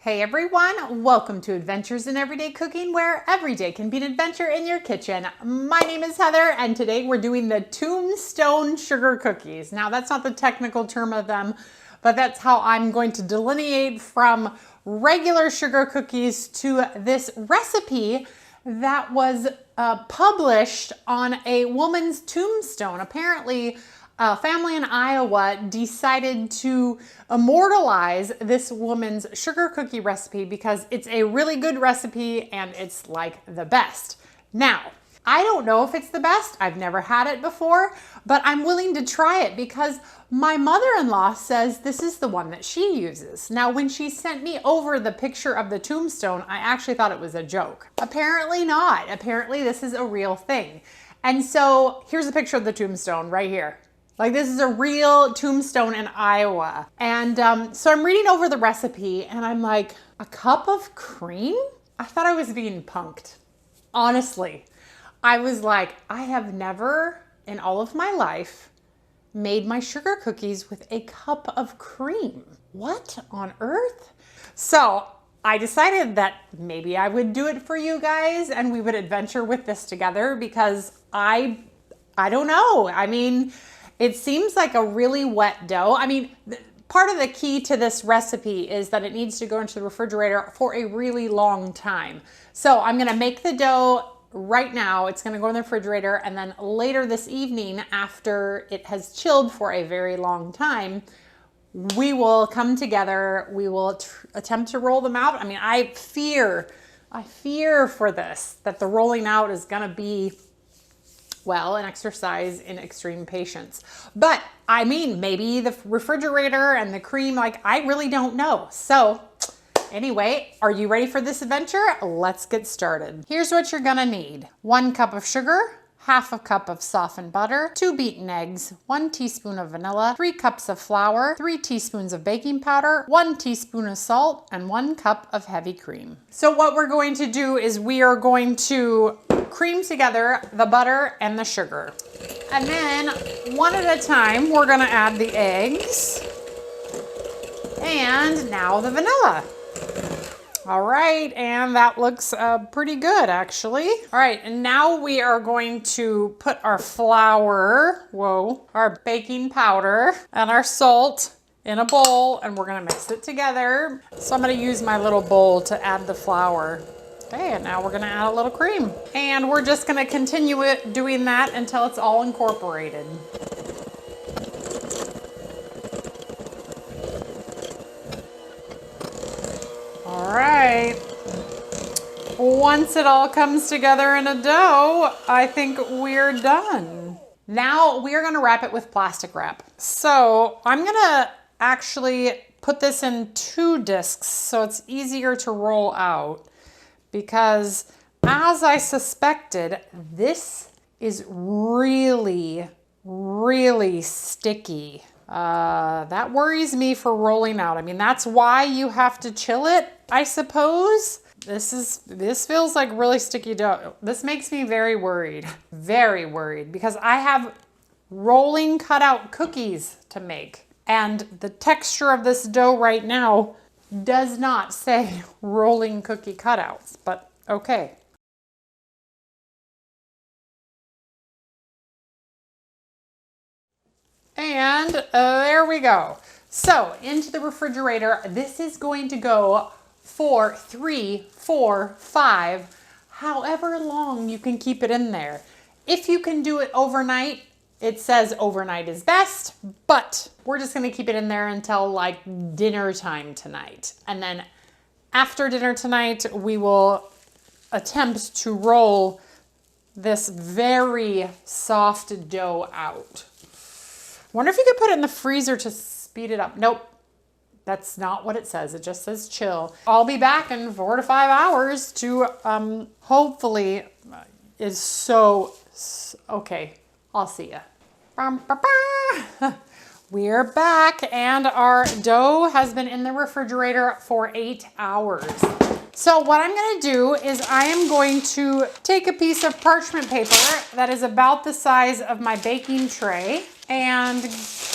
Hey everyone, welcome to Adventures in Everyday Cooking, where every day can be an adventure in your kitchen. My name is Heather, and today we're doing the Tombstone Sugar Cookies. Now that's not the technical term of them, but that's how I'm going to delineate from regular sugar cookies to this recipe that was published on a woman's tombstone. Apparently, a family in Iowa decided to immortalize this woman's sugar cookie recipe because it's a really good recipe and it's like the best. Now, I don't know if it's the best. I've never had it before, but I'm willing to try it because my mother-in-law says this is the one that she uses. Now, when she sent me over the picture of the tombstone, I actually thought it was a joke. Apparently not. Apparently this is a real thing. And so here's a picture of the tombstone right here. Like, this is a real tombstone in Iowa. And so I'm reading over the recipe and I'm like, a cup of cream? I thought I was being punked. Honestly, I was like, I have never in all of my life made my sugar cookies with a cup of cream. What on earth? So I decided that maybe I would do it for you guys and we would adventure with this together because I don't know. I mean, it seems like a really wet dough. I mean, part of the key to this recipe is that it needs to go into the refrigerator for a really long time. So I'm gonna make the dough right now. It's gonna go in the refrigerator, and then later this evening, after it has chilled for a very long time, we will come together, we will attempt to roll them out. I mean, I fear for this, that the rolling out is gonna be, well, an exercise in extreme patience. But I mean, maybe the refrigerator and the cream, like, I really don't know. So anyway, are you ready for this adventure? Let's get started. Here's what you're gonna need. 1 cup of sugar, half a cup of softened butter, 2 beaten eggs, 1 teaspoon of vanilla, 3 cups of flour, 3 teaspoons of baking powder, 1 teaspoon of salt, and 1 cup of heavy cream. So what we're going to do is we are going to cream together the butter and the sugar. And then one at a time, we're gonna add the eggs and now the vanilla. All right, and that looks pretty good actually. All right, and now we are going to put our flour, our baking powder and our salt in a bowl, and we're gonna mix it together. So I'm gonna use my little bowl to add the flour. Okay, and now we're gonna add a little cream. And we're just gonna continue doing that until it's all incorporated. All right. Once it all comes together in a dough, I think we're done. Now we are gonna wrap it with plastic wrap. So I'm gonna actually put this in 2 discs so it's easier to roll out, because as I suspected, this is really, really sticky. That worries me for rolling out. I mean, that's why you have to chill it, I suppose. This feels like really sticky dough. This makes me very worried, because I have rolling cutout cookies to make. And the texture of this dough right now does not say rolling cookie cutouts, but okay. And there we go. So into the refrigerator, this is going to go for 3, 4, 5, however long you can keep it in there. If you can do it overnight, it says overnight is best, but we're just gonna keep it in there until like dinner time tonight. And then after dinner tonight, we will attempt to roll this very soft dough out. Wonder if you could put it in the freezer to speed it up. Nope, that's not what it says. It just says chill. I'll be back in 4 to 5 hours to hopefully is so okay. I'll see ya. We're back and our dough has been in the refrigerator for 8 hours. So what I'm gonna do is I am going to take a piece of parchment paper that is about the size of my baking tray and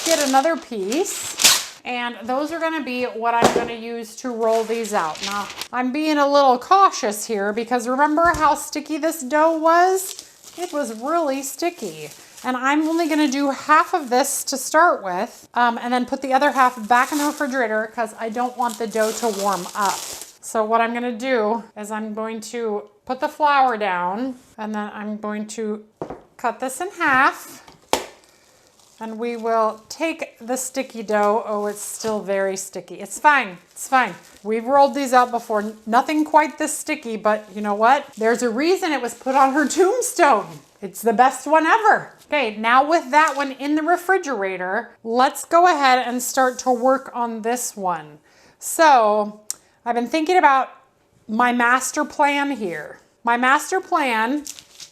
get another piece And those are gonna be what I'm gonna use to roll these out. Now, I'm being a little cautious here because remember how sticky this dough was? It was really sticky. And I'm only gonna do half of this to start with, and then put the other half back in the refrigerator because I don't want the dough to warm up. So what I'm gonna do is I'm going to put the flour down, and then I'm going to cut this in half, and we will take the sticky dough. Oh, it's still very sticky. It's fine, it's fine. We've rolled these out before, nothing quite this sticky, but you know what? There's a reason it was put on her tombstone. It's the best one ever. Okay, now with that one in the refrigerator, let's go ahead and start to work on this one. So I've been thinking about my master plan here. My master plan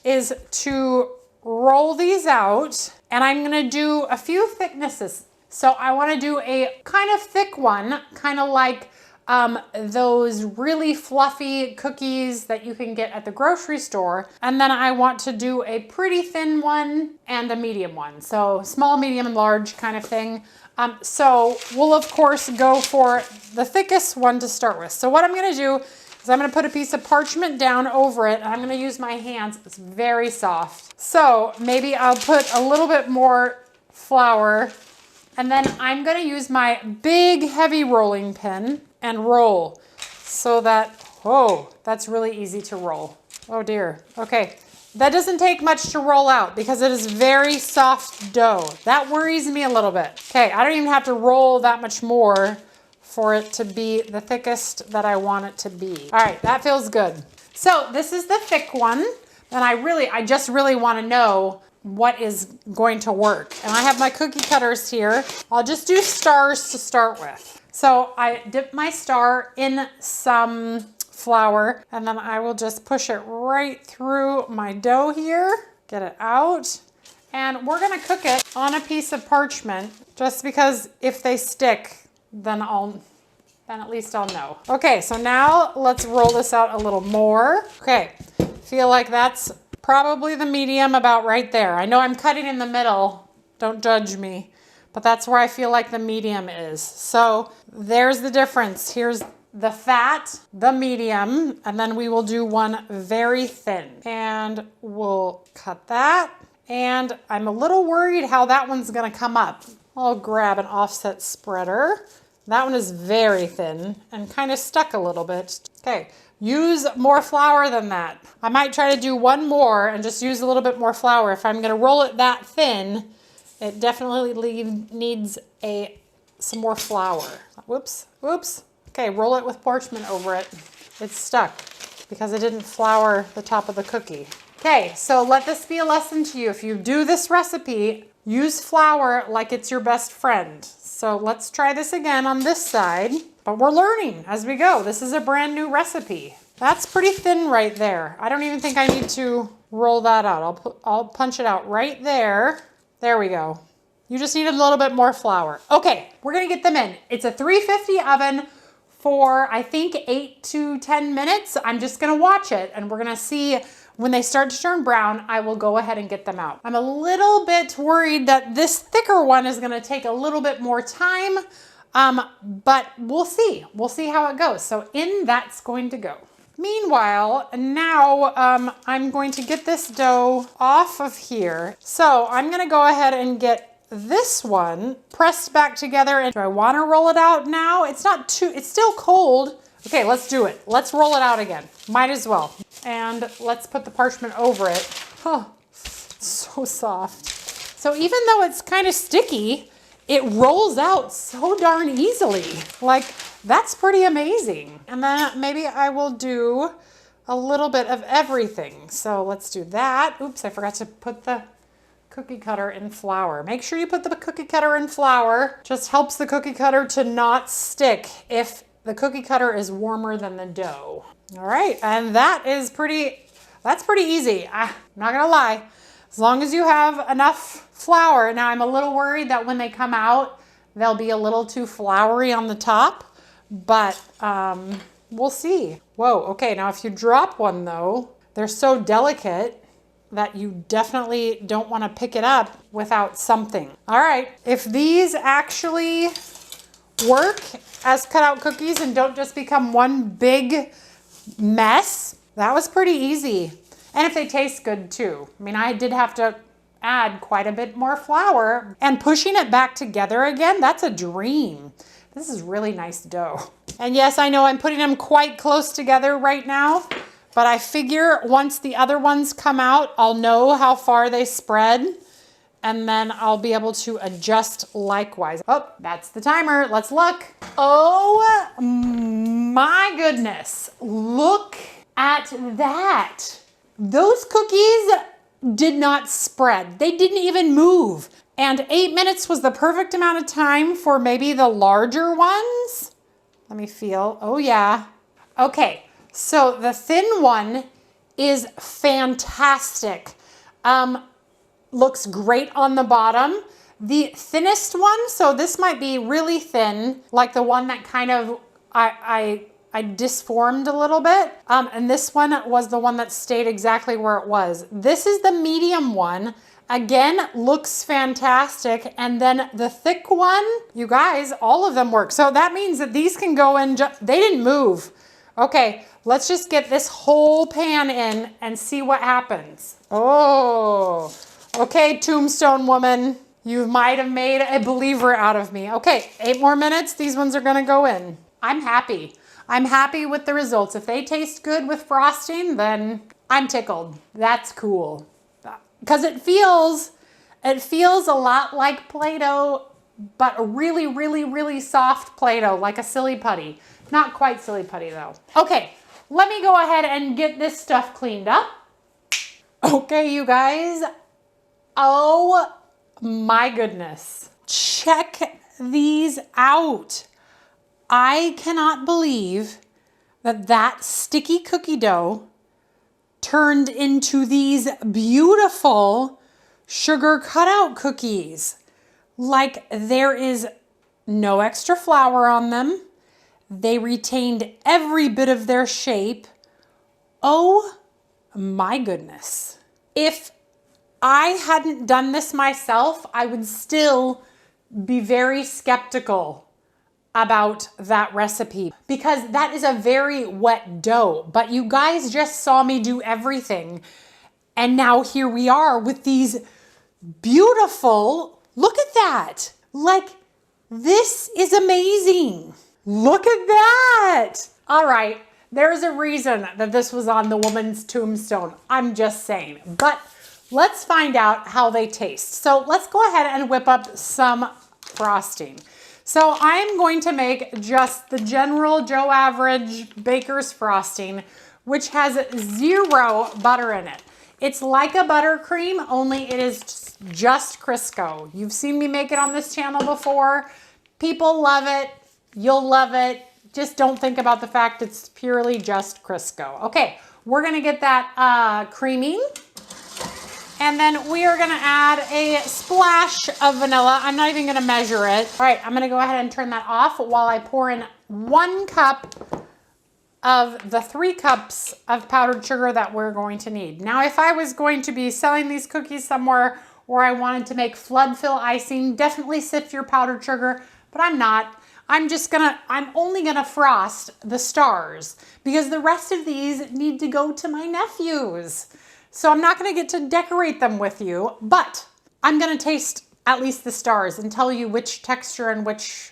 is to roll these out, and I'm gonna do a few thicknesses. So I wanna do a kind of thick one, kind of like those really fluffy cookies that you can get at the grocery store. And then I want to do a pretty thin one and a medium one. So small, medium, and large kind of thing. So we'll of course go for the thickest one to start with. So what I'm gonna do is I'm gonna put a piece of parchment down over it, and I'm gonna use my hands. It's very soft. So maybe I'll put a little bit more flour, and then I'm gonna use my big heavy rolling pin and roll so that, oh, that's really easy to roll. Oh dear, okay. That doesn't take much to roll out because it is very soft dough. That worries me a little bit. Okay, I don't even have to roll that much more for it to be the thickest that I want it to be. All right, that feels good. So this is the thick one, and I just really wanna know what is going to work. And I have my cookie cutters here. I'll just do stars to start with. So I dip my star in some flour, and then I will just push it right through my dough here, get it out, and we're gonna cook it on a piece of parchment just because if they stick, then at least I'll know. Okay, so now let's roll this out a little more. Okay, feel like that's probably the medium about right there. I know I'm cutting in the middle, don't judge me, but that's where I feel like the medium is. So there's the difference. Here's the fat, the medium, and then we will do one very thin. And we'll cut that. And I'm a little worried how that one's gonna come up. I'll grab an offset spreader. That one is very thin and kind of stuck a little bit. Okay, use more flour than that. I might try to do one more and just use a little bit more flour. If I'm gonna roll it that thin, it definitely needs some more flour. Whoops, whoops. Okay, roll it with parchment over it. It's stuck because I didn't flour the top of the cookie. Okay, so let this be a lesson to you. If you do this recipe, use flour like it's your best friend. So let's try this again on this side, but we're learning as we go. This is a brand new recipe. That's pretty thin right there. I don't even think I need to roll that out. I'll punch it out right there. There we go. You just need a little bit more flour. Okay, we're gonna get them in. It's a 350 oven for I think 8 to 10 minutes. I'm just gonna watch it and we're gonna see when they start to turn brown. I will go ahead and get them out. I'm a little bit worried that this thicker one is gonna take a little bit more time, but we'll see. We'll see how it goes. So in that's going to go. Meanwhile, now I'm going to get this dough off of here. So I'm gonna go ahead and get this one pressed back together. And do I wanna roll it out now? It's still cold. Okay, let's do it. Let's roll it out again. Might as well. And let's put the parchment over it. Oh, it's so soft. So even though it's kind of sticky, it rolls out so darn easily. Like, that's pretty amazing. And then maybe I will do a little bit of everything. So let's do that. Oops, I forgot to put the cookie cutter in flour. Make sure you put the cookie cutter in flour. Just helps the cookie cutter to not stick if the cookie cutter is warmer than the dough. All right, and that's pretty easy. I'm not gonna lie. As long as you have enough flour. Now I'm a little worried that when they come out, they'll be a little too floury on the top, but we'll see. Whoa, okay, now if you drop one though, they're so delicate that you definitely don't wanna pick it up without something. All right, if these actually work as cutout cookies and don't just become one big mess. That was pretty easy. And if they taste good too. I mean, I did have to add quite a bit more flour, and pushing it back together again, that's a dream. This is really nice dough. And yes, I know I'm putting them quite close together right now, but I figure once the other ones come out, I'll know how far they spread, and then I'll be able to adjust likewise. Oh, that's the timer. Let's look. Oh my goodness. Look at that. Those cookies did not spread. They didn't even move. And 8 minutes was the perfect amount of time for maybe the larger ones. Let me feel. Oh yeah. Okay, so the thin one is fantastic. Looks great on the bottom. The thinnest one, so this might be really thin, like the one that kind of I disformed a little bit. And this one was the one that stayed exactly where it was. This is the medium one. Again, looks fantastic. And then the thick one, you guys, all of them work. So that means that these can go in, they didn't move. Okay, let's just get this whole pan in and see what happens. Oh, okay, Tombstone woman. You might have made a believer out of me. Okay, 8 more minutes. These ones are gonna go in. I'm happy. I'm happy with the results. If they taste good with frosting, then I'm tickled. That's cool. Because it feels a lot like Play-Doh, but a really, really, really soft Play-Doh, like a silly putty. Not quite silly putty though. Okay, let me go ahead and get this stuff cleaned up. Okay, you guys. Oh my goodness. Check these out. I cannot believe that that sticky cookie dough turned into these beautiful sugar cutout cookies. Like, there is no extra flour on them. They retained every bit of their shape. Oh my goodness. If I hadn't done this myself, I would still be very skeptical about that recipe, because that is a very wet dough. But you guys just saw me do everything. And now here we are with these beautiful, look at that. Like, this is amazing. Look at that. All right, there's a reason that this was on the woman's tombstone. I'm just saying. But let's find out how they taste. So let's go ahead and whip up some frosting. So I'm going to make just the general Joe Average baker's frosting, which has 0 butter in it. It's like a buttercream, only it is just Crisco. You've seen me make it on this channel before. People love it. You'll love it. Just don't think about the fact it's purely just Crisco. Okay, we're gonna get that creaming. And then we are gonna add a splash of vanilla. I'm not even gonna measure it. All right, I'm gonna go ahead and turn that off while I pour in 1 cup of the 3 cups of powdered sugar that we're going to need. Now, if I was going to be selling these cookies somewhere or I wanted to make flood fill icing, definitely sift your powdered sugar, but I'm not. I'm only gonna frost the stars because the rest of these need to go to my nephews. So I'm not gonna get to decorate them with you, but I'm gonna taste at least the stars and tell you which texture and which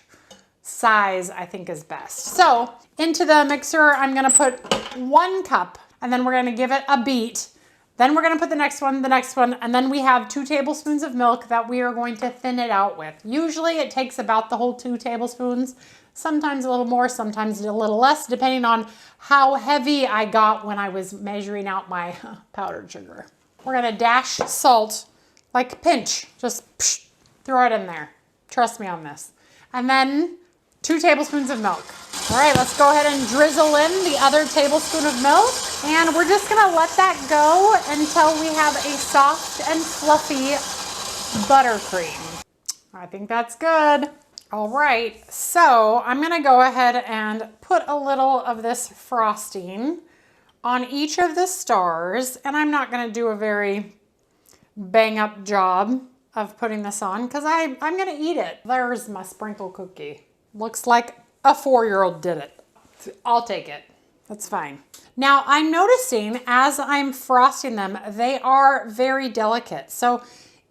size I think is best. So into the mixer, I'm gonna put 1 cup, and then we're gonna give it a beat. Then we're gonna put the next one, and then we have 2 tablespoons of milk that we are going to thin it out with. Usually it takes about the whole 2 tablespoons, sometimes a little more, sometimes a little less, depending on how heavy I got when I was measuring out my powdered sugar. We're gonna dash salt, like pinch, just throw it in there. Trust me on this. And then 2 tablespoons of milk. All right, let's go ahead and drizzle in the other tablespoon of milk. And we're just gonna let that go until we have a soft and fluffy buttercream. I think that's good. All right, so I'm gonna go ahead and put a little of this frosting on each of the stars, and I'm not gonna do a very bang up job of putting this on because I'm gonna eat it. There's my sprinkle cookie. Looks like a 4-year-old did it. I'll take it. That's fine. Now I'm noticing as I'm frosting them, they are very delicate. So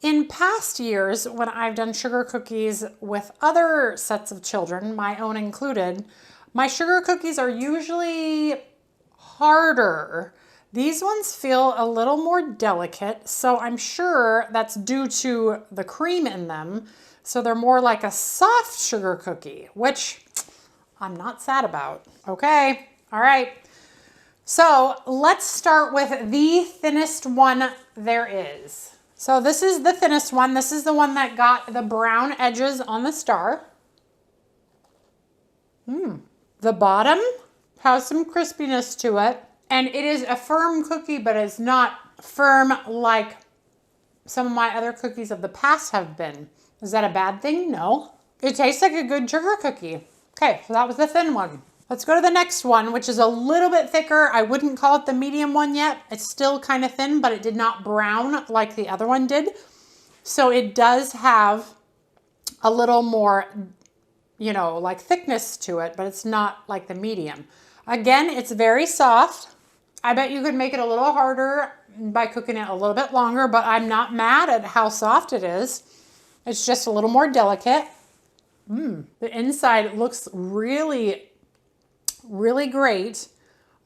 in past years, when I've done sugar cookies with other sets of children, my own included, my sugar cookies are usually harder. These ones feel a little more delicate, so I'm sure that's due to the cream in them. So they're more like a soft sugar cookie, which I'm not sad about. Okay, all right. So let's start with the thinnest one there is. So this is the thinnest one. This is the one that got the brown edges on the star. The bottom has some crispiness to it, and it is a firm cookie, but it's not firm like some of my other cookies of the past have been. Is that a bad thing? No. It tastes like a good sugar cookie. Okay, so that was the thin one. Let's go to the next one, which is a little bit thicker. I wouldn't call it the medium one yet. It's still kind of thin, but it did not brown like the other one did. So it does have a little more, you know, like thickness to it, but it's not like the medium. Again, it's very soft. I bet you could make it a little harder by cooking it a little bit longer, but I'm not mad at how soft it is. It's just a little more delicate. The inside looks really, really great.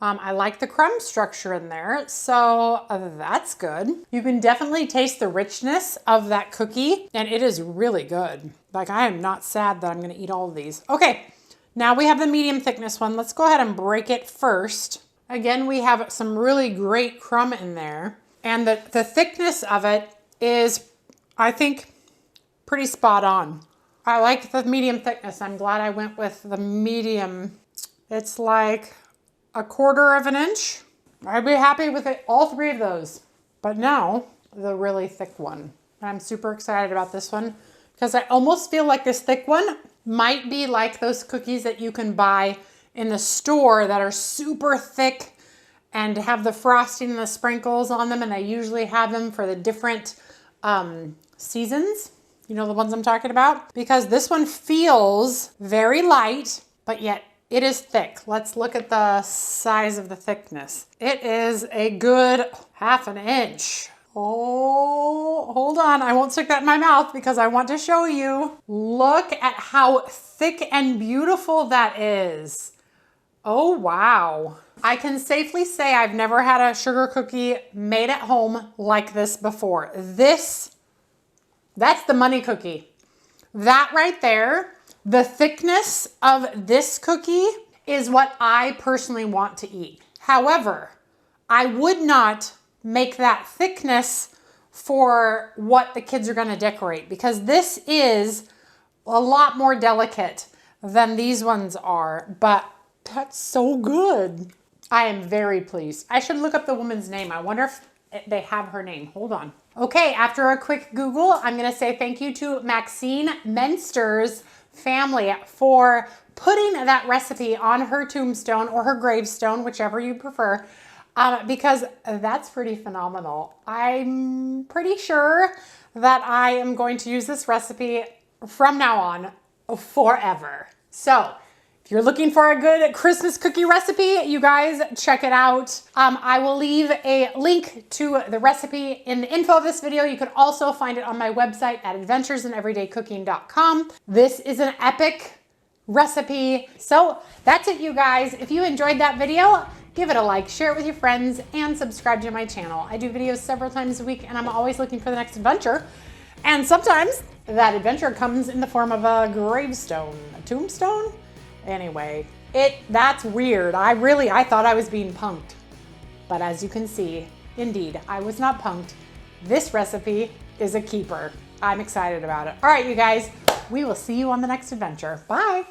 I like the crumb structure in there, so that's good. You can definitely taste the richness of that cookie, and it is really good. Like, I am not sad that I'm gonna eat all of these. Okay, now we have the medium thickness one. Let's go ahead and break it first. Again, we have some really great crumb in there, and the thickness of it is, I think, pretty spot on. I like the medium thickness. I'm glad I went with the medium. It's like 1/4 of an inch. I'd be happy with it, all 3 of those. But now, the really thick one. I'm super excited about this one because I almost feel like this thick one might be like those cookies that you can buy in the store that are super thick and have the frosting and the sprinkles on them, and they usually have them for the different seasons. You know the ones I'm talking about? Because this one feels very light, but yet it is thick. Let's look at the size of the thickness. It is a good 1/2 inch. Oh, hold on. I won't stick that in my mouth because I want to show you. Look at how thick and beautiful that is. Oh, wow. I can safely say I've never had a sugar cookie made at home like this before. That's the money cookie. That right there, the thickness of this cookie is what I personally want to eat. However, I would not make that thickness for what the kids are gonna decorate because this is a lot more delicate than these ones are, but that's so good. I am very pleased. I should look up the woman's name. I wonder if they have her name. Hold on. Okay, after a quick Google, I'm gonna say thank you to Maxine Menster's family for putting that recipe on her tombstone or her gravestone, whichever you prefer, because that's pretty phenomenal. I'm pretty sure that I am going to use this recipe from now on forever. So if you're looking for a good Christmas cookie recipe, you guys check it out. I will leave a link to the recipe in the info of this video. You can also find it on my website at adventuresineverydaycooking.com. This is an epic recipe. So that's it, you guys. If you enjoyed that video, give it a like, share it with your friends, and subscribe to my channel. I do videos several times a week, and I'm always looking for the next adventure. And sometimes that adventure comes in the form of a gravestone, a tombstone. Anyway, that's weird. I thought I was being punked. But as you can see, indeed, I was not punked. This recipe is a keeper. I'm excited about it. All right, you guys, we will see you on the next adventure. Bye.